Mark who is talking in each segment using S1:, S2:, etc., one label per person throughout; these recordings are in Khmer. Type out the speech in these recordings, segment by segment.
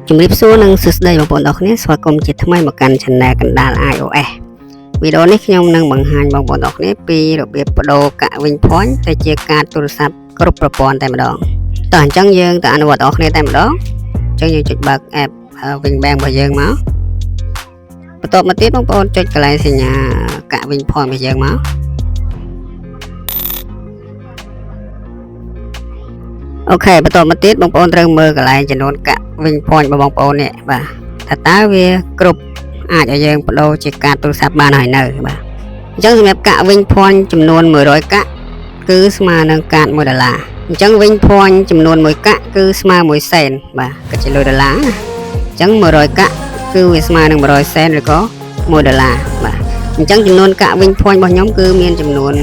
S1: ជំរាបសួរនិងសួស្តីបងប្អូនទាំងគ្នាស្វាគមន៍ជាថ្មីមកកាន់ Channel កណ្ដាល iOS វីដេអូនេះខ្ញុំនឹងបង្ហាញបងប្អូនទាំងគ្នាពីរបៀបបដូរកាក់វិញ point ទៅជាកាតទូរស័ព្ទគ្រប់ប្រព័ន្ធតែម្ដងតោះអញ្ចឹងយើងទៅអនុវត្តបងប្អូនគ្នាតែម្ដងអញ្ចឹងយើងចុចបើក app Wingbank របស់យើងមកបន្ទាប់មកទៀតបងប្អូនចុចកន្លែងសញ្ញាកាក់វិញ point របស់យើងមកអូខេបន្តមកទៀតបងប្អូនត្រូវមើលកន្លែងចំនួនកាក់វិញ point របស់បងប្អូននេះបាទថាតើវាគ្រប់អាចឲ្យយើងបដូរជាកាតទូរស័ព្ទបានហើយនៅបាទអញ្ចឹងសម្រាប់កាក់វិញ point ចំនួន100កាក់គឺស្មើនឹងកាត$1អញ្ចឹងវិញ point ចំនួន1កាក់គឺស្មើ1សេនបាទគិតជាលុយដុល្លារណាអញ្ចឹង100កាក់គឺវាស្មើនឹង100សេនឬក៏$1បាទអញ្ចឹងចំនួនកាក់វិញ point របស់ខ្ញុំគឺមានចំនួន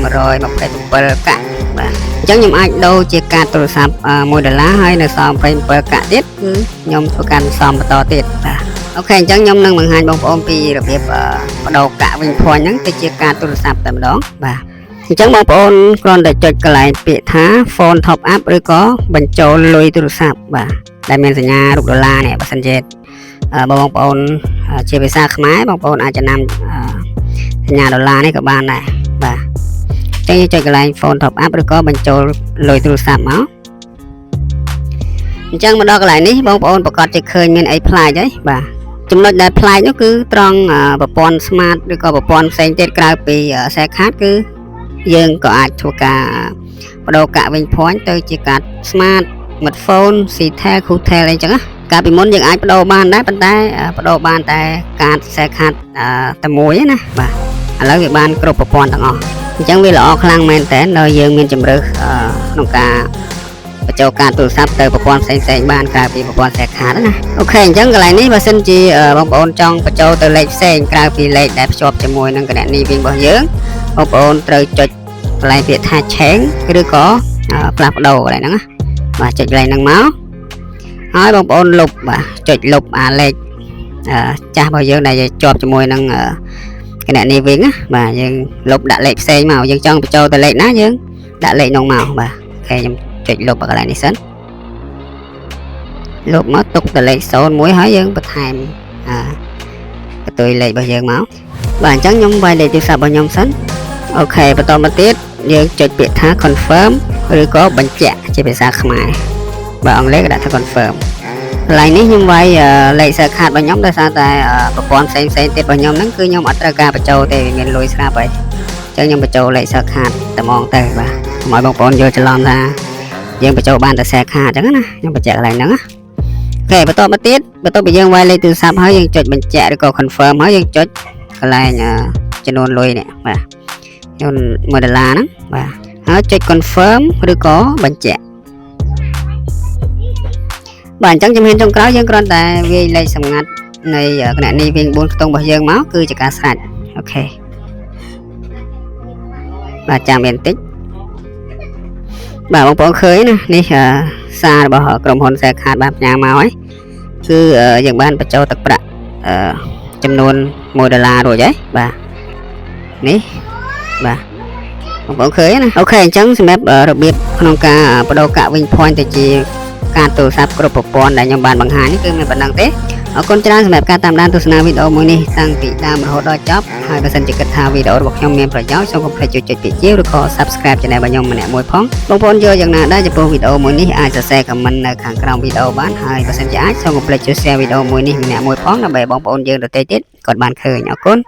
S1: 127កាក់បាទអញ្ចឹងខ្ញុំអាចដូរជាកាតទូរស័ព្ទ$1ហើយនៅសល់27កាក់ទៀតគឺខ្ញុំធ្វើការសន្សំបន្តទៀតបាទអូខេអញ្ចឹងខ្ញុំនឹងបង្ហាញបងប្អូនពីរបៀបបដូរកាក់វិញ point ហ្នឹងទៅជាកាតទូរស័ព្ទតែម្ដងបាទអញ្ចឹងបងប្អូនគ្រាន់តែចុចកន្លែងពាក្យថា phone top up ឬក៏បញ្ចូលលុយទូរស័ព្ទបាទដែលមានសញ្ញារូបដុល្លារនេះបើសិនជាបងប្អូនជាភាសាខ្មែរបងប្អូនអាចចំណាំសញ្ញាដុល្លារនេះក៏បានដែរបាទចឹងចុចកន្លែង phone top up ឬក៏បញ្ចូលលុយទូរស័ព្ទមកអញ្ចឹងមកដល់កន្លែងនេះបងប្អូនប្រកាសជាឃើញមានអីប្លែកហើយបាទចំណុចដែលប្លែកនោះគឺត្រង់ប្រព័ន្ធ smart ឬក៏ប្រព័ន្ធផ្សេងទៀតក្រៅពី SIM card គឺយើងក៏អាចធ្វើការបដូរកាក់វិញ point ទៅជាកាត smart smartphone Ctel Qtel អីចឹងណាកាលពីមុនយើងអាចបដូរបានដែរប៉ុន្តែបដូរបានតែកាត SIM card តែមួយណាបាទឥឡូវវាបានគ្រប់ប្រព័ន្ធទាំងអស់អញ្ចឹងវាល្អខ្លាំងមែនតើនៅយើងមានជំរើសក្នុងការបញ្ចូលកាតទូរស័ព្ទទៅប្រព័ន្ធផ្សេងៗបានក្រៅពីប្រព័ន្ធ SIM card ណាអូខេអញ្ចឹងកន្លែងនេះបើសិនជាបងប្អូនចង់បញ្ចូលទៅលេខផ្សេងក្រៅពីលេខដែលភ្ជាប់ជាមួយនឹងគណនីវិញរបស់យើងបងប្អូនត្រូវចុចកន្លែងពាក្យថា change ឬក៏ផ្លាស់ប្ដូរកន្លែងហ្នឹងណាបាទចុចកន្លែងហ្នឹងមកហើយបងប្អូនលុបបាទចុចលុបអាលេខចាស់របស់យើងដែលជាប់ជាមួយនឹងគណនីវិញណាបាទយើងលុបដាក់លេខផ្សេងមកយើងចង់បញ្ចូលទៅលេខណាយើងដាក់លេខនោះមកបាទអូខេខ្ញុំចុចលុបកន្លែងនេះសិនលុបមកទុកទៅលេខ01ហើយយើងបន្ថែមបន្ទុយលេខរបស់យើងមកបាទអញ្ចឹងខ្ញុំវាយលេខទូរស័ព្ទរបស់ខ្ញុំសិនអូខេបន្តមកទៀតយើងចុចពាក្យថា confirm ឬក៏បញ្ជាក់ជាភាសាខ្មែរបាទអង់គ្លេសក៏ដាក់ថា confirmកន្លែងនេះខ្ញុំវាយលេខ SIM card របស់ខ្ញុំដោយសារតែប្រព័ន្ធផ្សេងៗទៀតរបស់ខ្ញុំហ្នឹងគឺខ្ញុំអត់ត្រូវការបញ្ចូលទេមានលុយស្រាប់ហើយអញ្ចឹងខ្ញុំបញ្ចូលលេខ SIM card តែហ្មងទៅបាទកុំឲ្យបងប្អូនយល់ច្រឡំថាយើងបញ្ចូលបានតែ SIM card អញ្ចឹងណាខ្ញុំបញ្ជាក់កន្លែងហ្នឹងណាអូខេបន្តមកទៀតបន្ទាប់ពីយើងវាយលេខទូរស័ព្ទហើយយើងចុចបញ្ជាក់ឬក៏ confirm ហើយយើងចុចកន្លែងចំនួនលុយនេះបាទចំនួន$1ហ្នឹងបាទហើយចុច confirm ឬក៏បញ្ជាក់បាទអញ្ចឹងជំហានចុងក្រោយយើងគ្រាន់តែវាយលេខសម្ងាត់នៃគណនីវិញ4ខ្ទង់របស់យើងមកគឺជាការស្រេចអូខេបាទចាំមានបន្តិចបាទបងប្អូនឃើញណានេះសាររបស់ក្រុមហ៊ុន SIM card បានផ្ញើមកហើយគឺយើងបានបញ្ចូលទឹកប្រាក់ចំនួន$1រួចហើយបាទនេះបាទបងប្អូនឃើញណាអូខេអញ្ចឹងសម្រាប់របៀបក្នុងការបដូរកាក់វិញ point ទៅជាការទូរស័ព្ទគ្រប់ប្រព័ន្ធដែលខ្ញុំបានបង្ហាញនេះគឺមានប៉ុណ្ណឹងទេអរគុណច្រើនសម្រាប់ការតាមដានទស្សនាវីដេអូមួយនេះតាំងពីដើមរហូតដល់ចប់ហើយបើសិនជាគិតថាវីដេអូរបស់ខ្ញុំមានប្រយោជន៍សូមកុំភ្លេចចុចពាក្យជាវឬក៏ Subscribe Channel របស់ខ្ញុំម្នាក់មួយផងបងប្អូនយល់យ៉ាងណាដែរចំពោះវីដេអូមួយនេះអាចសរសេរ comment នៅខាងក្រោមវីដេអូបានហើយបើសិនជាអាចសូមកុំភ្លេចជួយ share វីដេអូមួយនេះម្នាក់មួយផងដើម្បីបងប្អូនយើងដទៃទៀតគាត់បានឃើញអរគុណ